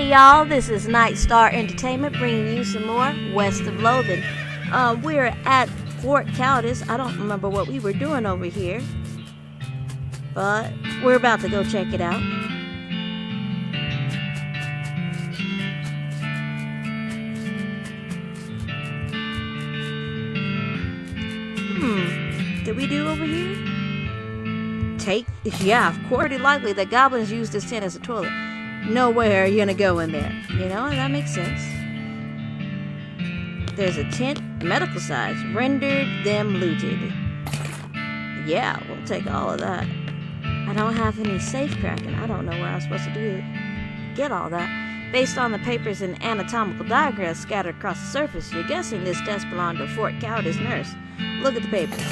Hey y'all, this is Night Star Entertainment bringing you some more West of Loathing. We're at Fort Countess. I don't remember what we were doing over here, but we're about to go check it out. Did we do over here? Yeah, pretty likely that goblins used this tent as a toilet. Nowhere you're gonna go in there. You know, that makes sense. There's a tent, medical size, rendered them looted. Yeah, we'll take all of that. I don't have any safe cracking. I don't know where I'm supposed to get all that. Based on the papers and anatomical diagrams scattered across the surface, you're guessing this desk belonged to Fort Countess nurse. Look at the papers.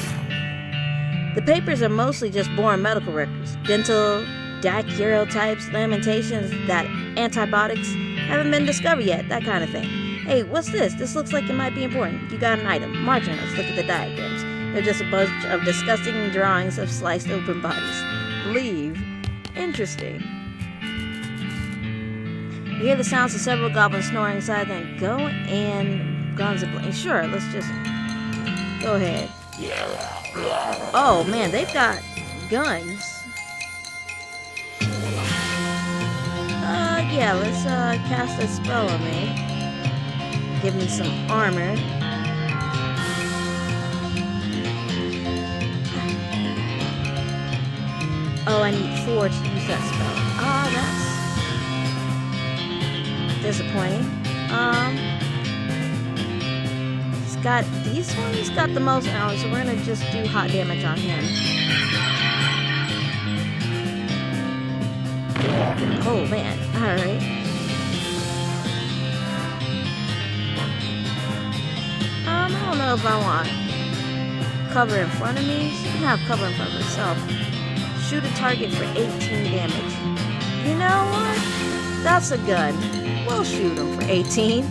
The papers are mostly just boring medical records. Dental, daguerreotypes, lamentations, that antibiotics haven't been discovered yet, that kind of thing. Hey, what's this? This looks like it might be important. You got an item. Margin notes. Look at the diagrams. They're just a bunch of disgusting drawings of sliced open bodies. Leave. Interesting. You hear the sounds of several goblins snoring inside, then go and guns and blame. Sure, let's just go ahead. Oh man, they've got guns. Yeah, let's cast a spell on me. Give me some armor. Oh, I need 4 to use that spell. That's disappointing. He's got these ones got the most arrows, so we're gonna just do hot damage on him. Oh man, alright. I don't know if I want cover in front of me. She can have cover in front of herself. Shoot a target for 18 damage. You know what? That's a gun. We'll shoot him for 18.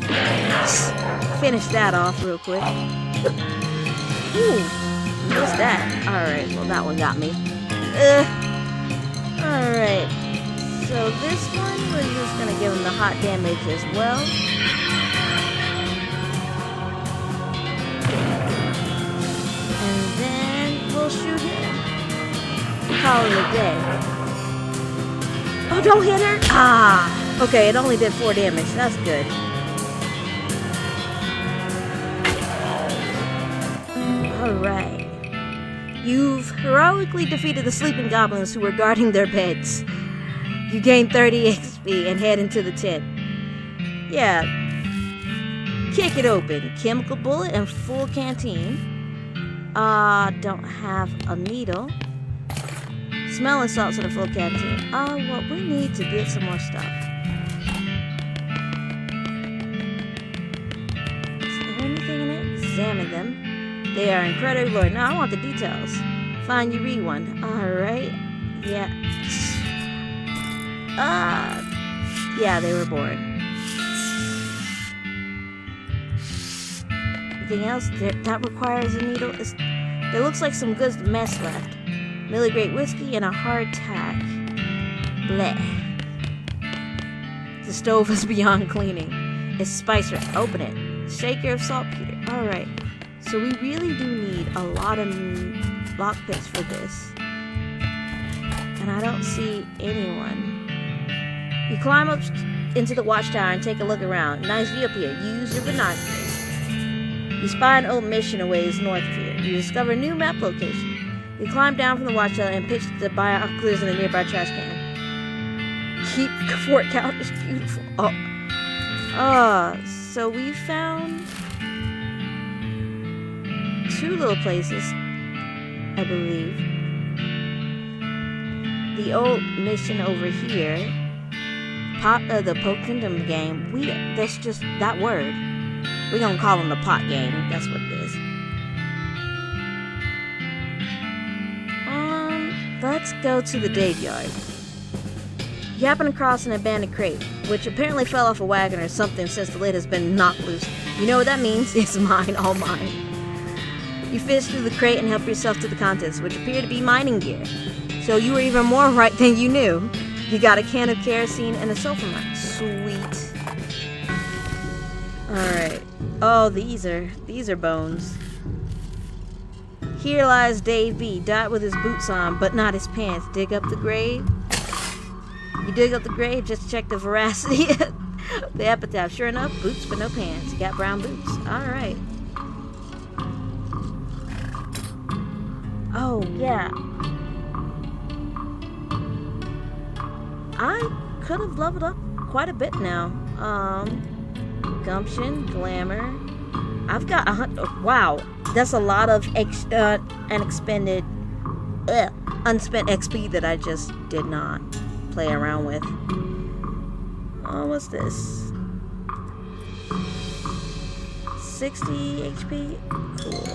Finish that off real quick. Ooh, missed that. Alright, well that one got me. Alright. So this one, we're just gonna give him the hot damage as well. And then we'll shoot him. Call it a day. Oh, don't hit her! Ah! Okay, it only did 4 damage. That's good. Alright. You've heroically defeated the sleeping goblins who were guarding their beds. You gain 30 XP and head into the tent. Yeah. Kick it open. Chemical bullet and full canteen. Don't have a needle. Smelling salts in a full canteen. Well, we need to get some more stuff. Is there anything in it? Examine them. They are incredibly blurry. Now I want the details. Fine, you read one. Alright. Yeah. Yeah, they were boring. Anything else that requires a needle? There looks like some good mess left. Millie Great whiskey and a hard tack. Blech. The stove is beyond cleaning. It's spice rich. Open it. Shaker of saltpeter. Alright. So we really do need a lot of lockpicks for this. And I don't see anyone. You climb up into the watchtower and take a look around. Nice view up here. You use your binoculars. You spy an old mission a ways north of here. You discover a new map location. You climb down from the watchtower and pitch the binoculars in a nearby trash can. Keep Fort Countess beautiful. So we found 2 little places, I believe. The old mission over here. The Poke Kingdom game, that's just that word. We're gonna call them the pot game. That's what it is. Let's go to the Dead Yard. You happen across an abandoned crate, which apparently fell off a wagon or something since the lid has been knocked loose. You know what that means? It's mine, all mine. You fish through the crate and help yourself to the contents, which appear to be mining gear. So you were even more right than you knew. You got a can of kerosene and a sulfur mine. Sweet. Alright. Oh, these are bones. Here lies Dave B. Died with his boots on, but not his pants. Dig up the grave. You dig up the grave just to check the veracity of the epitaph. Sure enough, boots but no pants. You got brown boots. Alright. Oh, yeah. I could have leveled up quite a bit now. Gumption, glamour. I've got wow, that's a lot of unspent XP that I just did not play around with. Oh, what's this? 60 HP? Cool.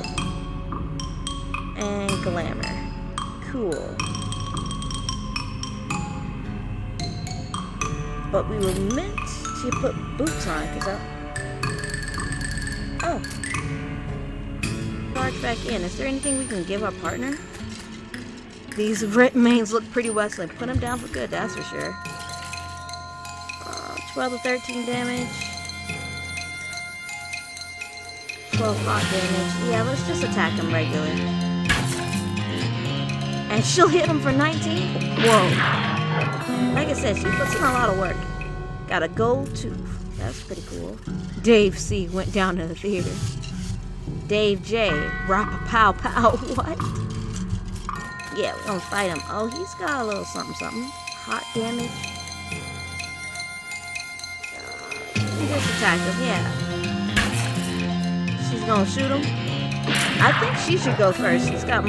And glamour. Cool. But we were meant to put boots on, because oh. Barge back in. Is there anything we can give our partner? These remains look pretty westland. Put them down for good, that's for sure. 12 to 13 damage. 12 hot damage. Yeah, let's just attack them regularly. And she'll hit him for 19? Whoa. Like I said, she puts in a lot of work. Got a gold tooth. That's pretty cool. Dave C. went down to the theater. Dave J. Rock a pow pow. What? Yeah, we're gonna fight him. Oh, he's got a little something something. Hot damage. We just attacked him, yeah. She's gonna shoot him. I think she should go first. She's got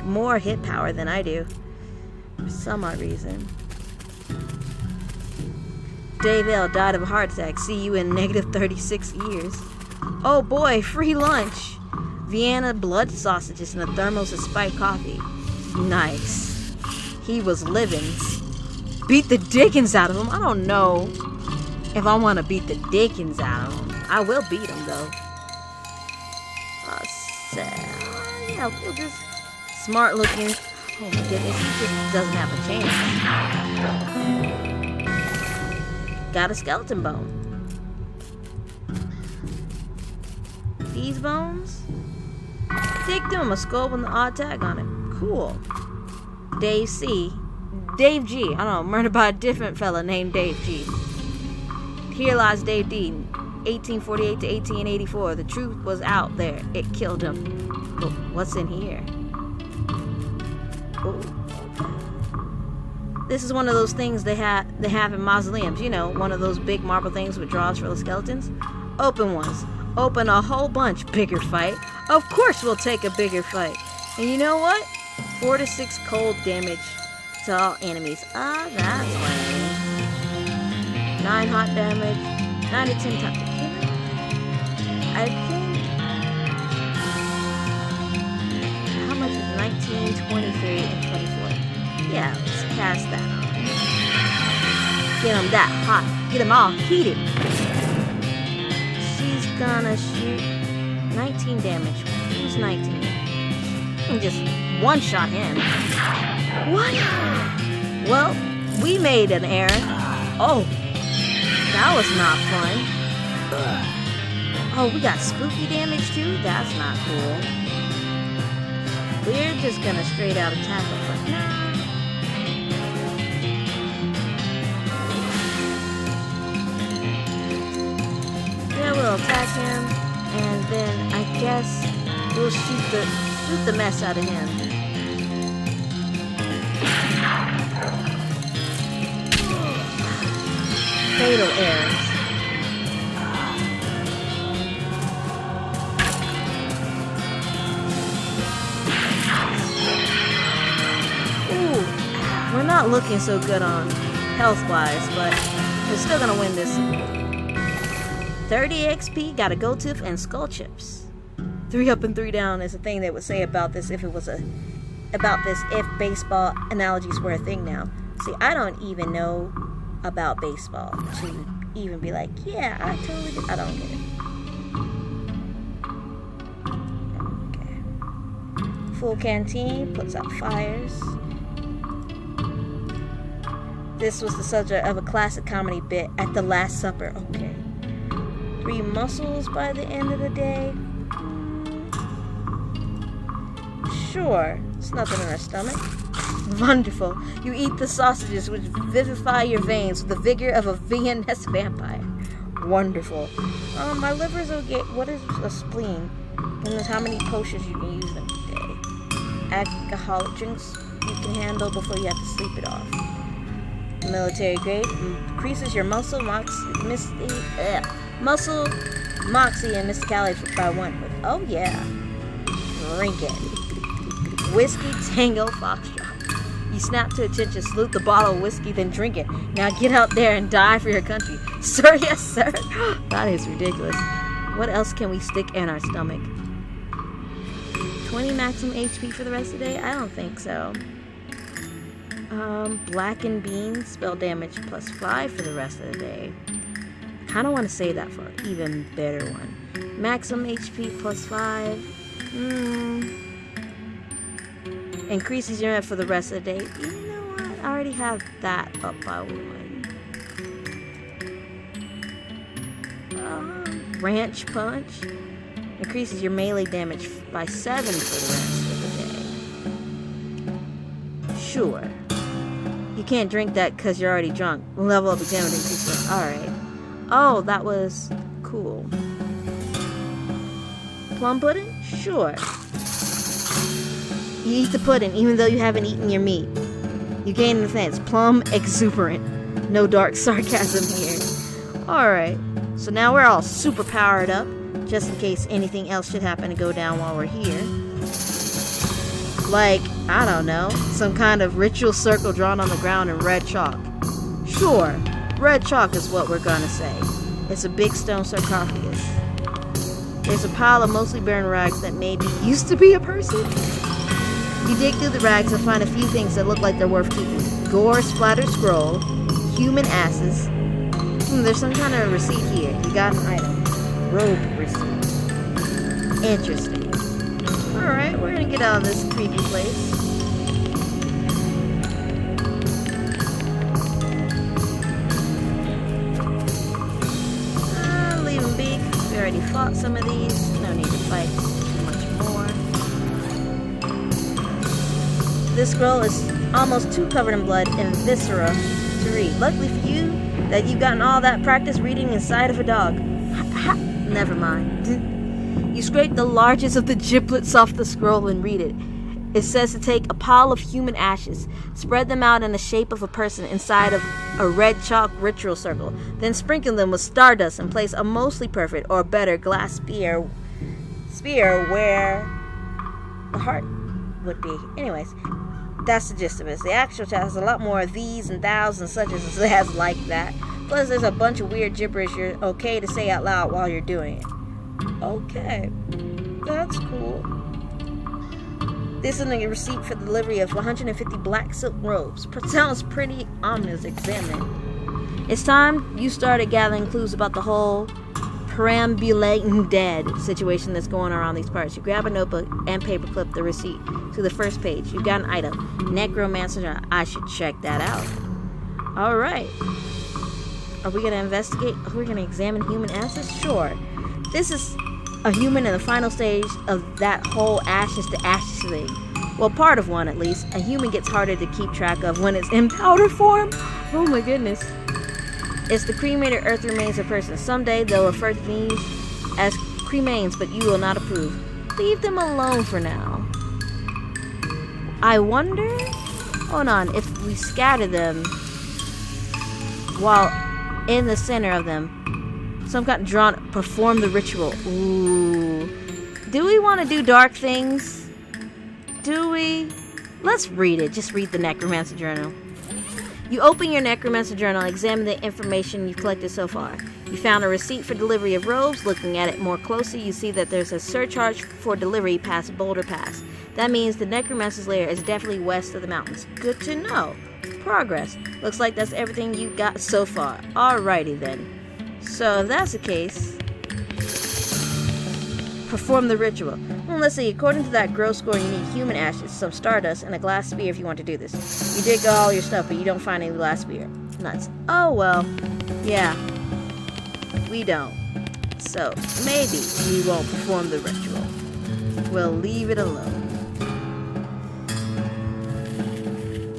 more hit power than I do. For some odd reason. Dave L. died of a heart attack. See you in negative 36 years. Oh boy, free lunch. Vienna blood sausages and a thermos of spiked coffee. Nice. He was living. Beat the dickens out of him. I don't know if I want to beat the dickens out of him. I will beat him though. Yeah, we'll just smart looking. Oh my goodness, he just doesn't have a chance. Got a skeleton bone. These bones? Dig through them, a skull with an odd tag on it. Cool. Dave C. Dave G. I don't know, murdered by a different fella named Dave G. Here lies Dave D. 1848 to 1884. The truth was out there. It killed him. But what's in here? Oh, okay. This is one of those things they have in mausoleums. You know, one of those big marble things with drawers for the skeletons. Open ones. Open a whole bunch. Bigger fight. Of course we'll take a bigger fight. And you know what? 4 to 6 cold damage to all enemies. Ah, that's lame. 9 hot damage. 9 to 10 times. I think... How much is 19, 23, and 24? Yeah, let's cast that on. Get them that hot. Get them all heated. She's gonna shoot 19 damage. Who's 19? And just one-shot him. What? Well, we made an error. Oh, that was not fun. Oh, we got spooky damage too? That's not cool. We're just gonna straight out attack him for now. Yeah, we'll attack him, and then I guess we'll shoot the mess out of him. Fatal errors. Ooh, we're not looking so good on health-wise, but we're still gonna win this. 30 XP, got a gold tooth, and skull chips. 3 up and 3 down is a thing they would say about this if baseball analogies were a thing now. See, I don't even know about baseball to even be like, yeah, I totally get. I don't get it. Okay. Full canteen, puts out fires. This was the subject of a classic comedy bit at the Last Supper. Okay. 3 muscles by the end of the day. Sure, it's nothing in our stomach. Wonderful. You eat the sausages which vivify your veins with the vigor of a Viennese vampire. Wonderful. My liver's okay. What is a spleen? And there's how many potions you can use in a day. Alcoholic drinks you can handle before you have to sleep it off. Military grade increases your muscle moxie and mysticality by 1. Oh yeah. Drink it. Whiskey Tango Foxtrot. You snap to attention, salute the bottle of whiskey, then drink it. Now get out there and die for your country. Sir, yes, sir. That is ridiculous. What else can we stick in our stomach? 20 maximum HP for the rest of the day? I don't think so. Blackened beans, spell damage +5 for the rest of the day. Kind of want to save that for an even better one. Maximum HP +5. Increases your net for the rest of the day. You know what? I already have that up by 1. Ranch Punch. Increases your melee damage by 7 for the rest of the day. Sure. You can't drink that because you're already drunk. Level up examination. Alright. Oh, that was cool. Plum pudding? Sure. You eat the pudding even though you haven't eaten your meat. You gain an offense. Plum exuberant. No dark sarcasm here. Alright. So now we're all super powered up. Just in case anything else should happen to go down while we're here. Like, I don't know, some kind of ritual circle drawn on the ground in red chalk. Sure, red chalk is what we're gonna say. It's a big stone sarcophagus. There's a pile of mostly barren rags that maybe used to be a person. You dig through the rags and find a few things that look like they're worth keeping. Gore splattered scroll, human asses. There's some kind of receipt here. You got an item. Robe receipt. Interesting. Alright, we're gonna get out of this creepy place. Leave them be. We already fought some of these. No need to fight too much more. This scroll is almost too covered in blood and viscera to read. Luckily for you that you've gotten all that practice reading inside of a dog. Never mind. You scrape the largest of the giblets off the scroll and read it. It says to take a pile of human ashes, spread them out in the shape of a person inside of a red chalk ritual circle, then sprinkle them with stardust and place a mostly perfect or better glass spear where the heart would be. Anyways, that's the gist of it. The actual chat has a lot more of these and thous and such as it has like that. Plus, there's a bunch of weird gibberish you're okay to say out loud while you're doing it. Okay, that's cool. This is a receipt for the delivery of 150 black silk robes. Sounds pretty ominous. Examine it. It's time you started gathering clues about the whole perambulating dead situation that's going around these parts. You grab a notebook and paperclip the receipt to the first page. You got an item. Necromancer. I should check that out. Alright. Are we going to investigate? Are we going to examine human ashes? Sure. This is a human in the final stage of that whole ashes to ashes thing. Well, part of one at least. A human gets harder to keep track of when it's in powder form. Oh my goodness. It's the cremated earth remains of person. Someday they'll refer to these as cremains, but you will not approve. Leave them alone for now. I wonder... Hold on. If we scatter them while in the center of them, some kind of drawn, perform the ritual. Ooh. Do we want to do dark things? Do we? Let's read it. Just read the Necromancer Journal. You open your Necromancer Journal and examine the information you've collected so far. You found a receipt for delivery of robes. Looking at it more closely, you see that there's a surcharge for delivery past Boulder Pass. That means the Necromancer's lair is definitely west of the mountains. Good to know. Progress. Looks like that's everything you got so far. Alrighty then. So if that's the case, perform the ritual. Well, let's see. According to that gross score, you need human ashes, some stardust, and a glass spear if you want to do this. You dig all your stuff, but you don't find any glass spear. Nuts. Oh well. Yeah. We don't. So, maybe we won't perform the ritual. We'll leave it alone.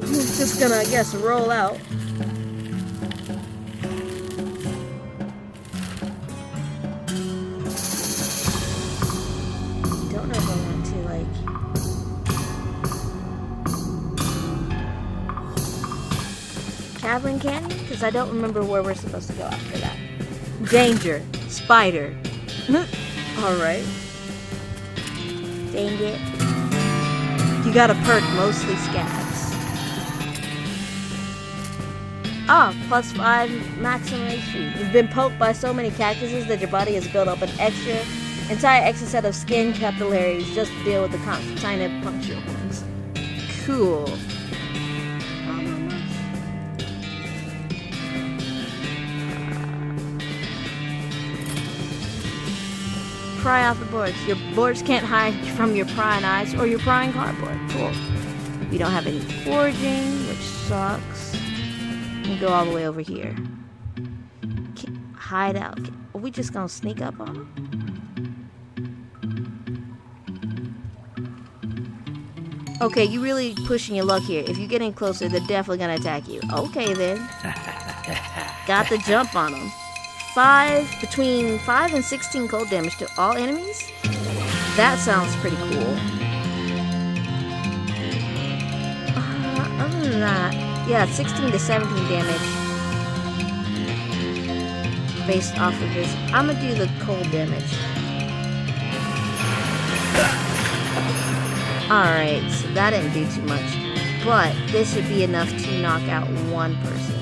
It's just gonna, I guess, roll out. Don't know if I want to, like... Cavern Canyon? Because I don't remember where we're supposed to go after that. Danger. Spider. Alright. Dang it. You got a perk, mostly scabs. Ah, plus 5 maximum HP. You've been poked by so many cactuses that your body has built up an entire extra set of skin capillaries just to deal with the tiny puncture wounds. Cool. Pry off the boards. Your boards can't hide from your prying eyes or your prying cardboard. Cool. We don't have any foraging, which sucks. We go all the way over here. Hide out. Are we just gonna sneak up on them? Okay, you really pushing your luck here. If you get in closer, they're definitely gonna attack you. Okay then. Got the jump on them. Between 5 and 16 cold damage to all enemies? That sounds pretty cool. Other than that, yeah, 16 to 17 damage based off of this. I'm gonna do the cold damage. Alright, so that didn't do too much. But this should be enough to knock out one person.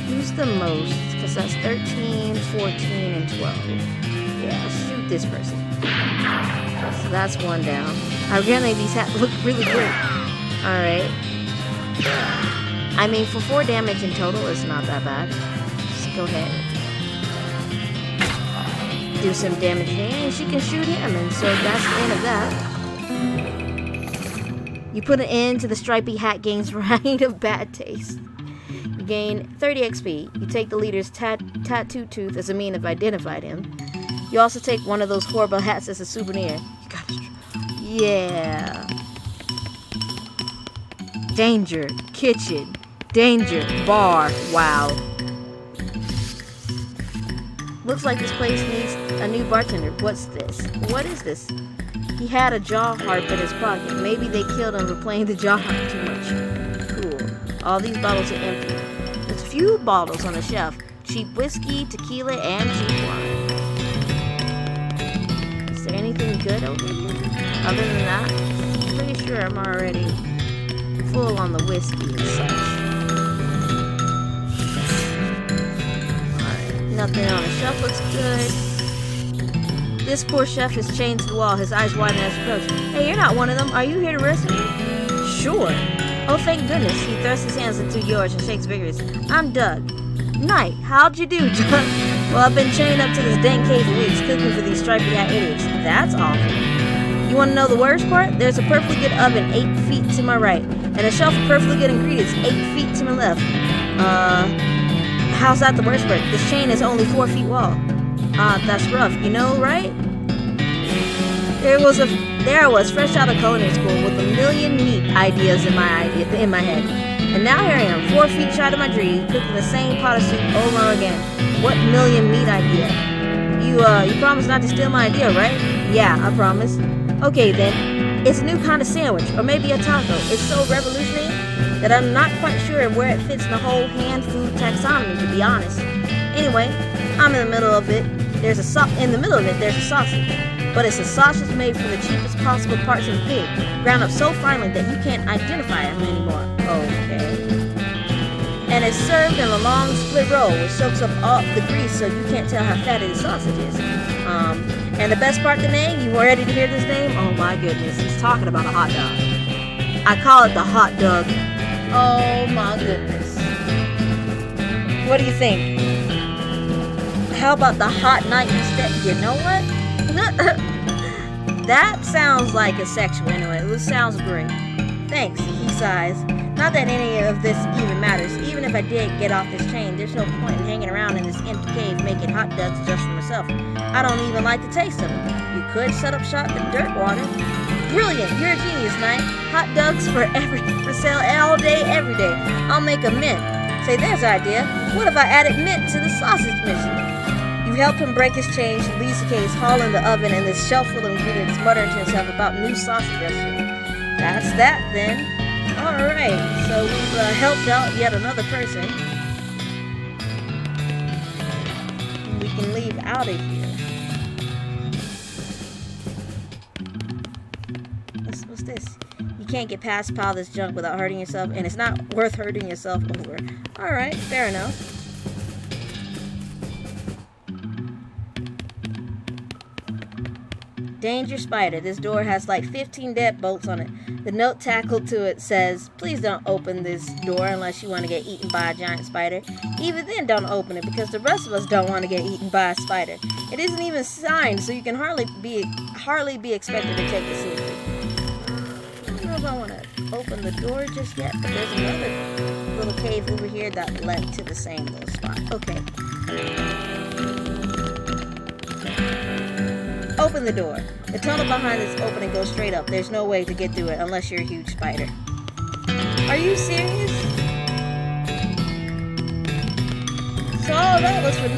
Who's the most? Because that's 13, 14, and 12. Yeah, let's shoot this person. So that's one down. Apparently these hats look really good. Alright. I mean, for 4 damage in total, it's not that bad. Just go ahead. Do some damage here, and she can shoot him, and so that's the end of that. You put an end to the stripy hat gang's reign of bad taste. You gain 30 XP. You take the leader's tattooed tooth as a mean of identifying him. You also take one of those horrible hats as a souvenir. You gotta... Yeah. Danger. Kitchen. Danger. Bar. Wow. Looks like this place needs a new bartender. What's this? What is this? He had a jaw harp in his pocket. Maybe they killed him for playing the jaw harp too much. Cool. All these bottles are empty. There's a few bottles on the shelf. Cheap whiskey, tequila, and cheap wine. Is there anything good over here? Other than that, I'm pretty sure I'm already full on the whiskey and such. Alright, nothing on the shelf looks good. This poor chef is chained to the wall, his eyes widen as he approaches. Hey, you're not one of them. Are you here to rescue me? Sure. Oh, thank goodness. He thrusts his hands into yours and shakes vigorously. I'm Doug. Night. How'd you do, Doug? Well, I've been chained up to this dank cave for weeks, cooking for these stripy hat idiots. That's awful. You want to know the worst part? There's a perfectly good oven 8 feet to my right, and a shelf of perfectly good ingredients 8 feet to my left. How's that the worst part? This chain is only 4 feet long. That's rough, you know, right? There I was, fresh out of culinary school, with a million meat ideas in my head. And now here I am, 4 feet shy of my dream, cooking the same pot of soup over and over again. What million meat idea? You promised not to steal my idea, right? Yeah, I promise. Okay then, it's a new kind of sandwich, or maybe a taco. It's so revolutionary that I'm not quite sure where it fits in the whole hand food taxonomy, to be honest. Anyway, I'm in the middle of it. There's a sausage, but it's a sausage made from the cheapest possible parts of the pig, ground up so finely that you can't identify them anymore. Okay. And it's served in a long split roll, which soaks up all the grease so you can't tell how fatty the sausage is. And the best part of the name, you ready to hear this name? Oh my goodness, he's talking about a hot dog. I call it the hot dog. Oh my goodness. What do you think? How about the hot night instead? You know what? That sounds like a sexual anyway. It sounds great. Thanks, he sighs. Not that any of this even matters. Even if I did get off this chain, there's no point in hanging around in this empty cave making hot dogs just for myself. I don't even like the taste of them. You could set up shop in dirt water. Brilliant! You're a genius, Knight. Hot dogs for sale all day, every day. I'll make a mint. Say, there's an idea. What if I added mint to the sausage mission? You help him break his chain, leaves the case, haul in the oven, and this shelf full of ingredients, muttering to himself about new sausage recipe. That's that, then. Alright, so we've helped out yet another person. We can leave out of here. What's this? You can't get past a pile of this junk without hurting yourself, and it's not worth hurting yourself over. Alright, fair enough. Danger spider. This door has like 15 deadbolts on it. The note tackled to it says, please don't open this door unless you want to get eaten by a giant spider. Even then, don't open it because the rest of us don't want to get eaten by a spider. It isn't even signed, so you can hardly be expected to take it seriously. I don't know if I want to open the door just yet, but there's another little cave over here that led to the same little spot. Okay. Open the door. The tunnel behind this opening goes straight up. There's no way to get through it unless you're a huge spider. Are you serious? So all that was for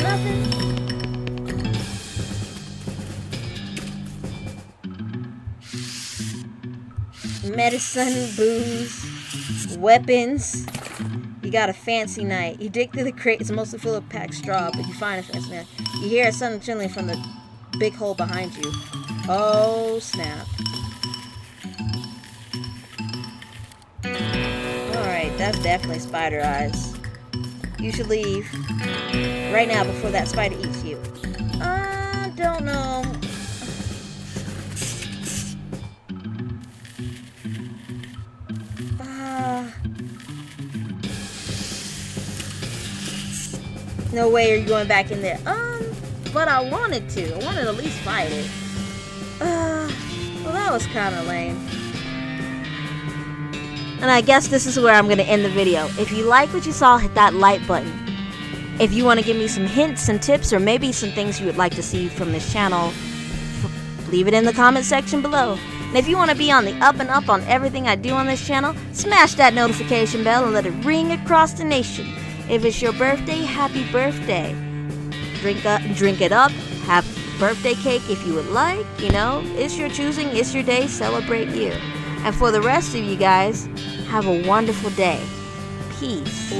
nothing? Medicine, booze, weapons. You got a fancy night. You dig through the crate. It's mostly full of packed straw, but you find a fancy night. You hear a sudden chilling from the big hole behind you. Oh, snap. Alright, that's definitely spider eyes. You should leave right now before that spider eats you. Don't know. No way are you going back in there. But I wanted to. I wanted to at least fight it. Well, that was kind of lame. And I guess this is where I'm going to end the video. If you like what you saw, hit that like button. If you want to give me some hints and tips, or maybe some things you would like to see from this channel, leave it in the comment section below. And if you want to be on the up and up on everything I do on this channel, smash that notification bell and let it ring across the nation. If it's your birthday, happy birthday. Drink it up, have birthday cake if you would like, you know, it's your choosing, it's your day, celebrate you. And for the rest of you guys, have a wonderful day. Peace.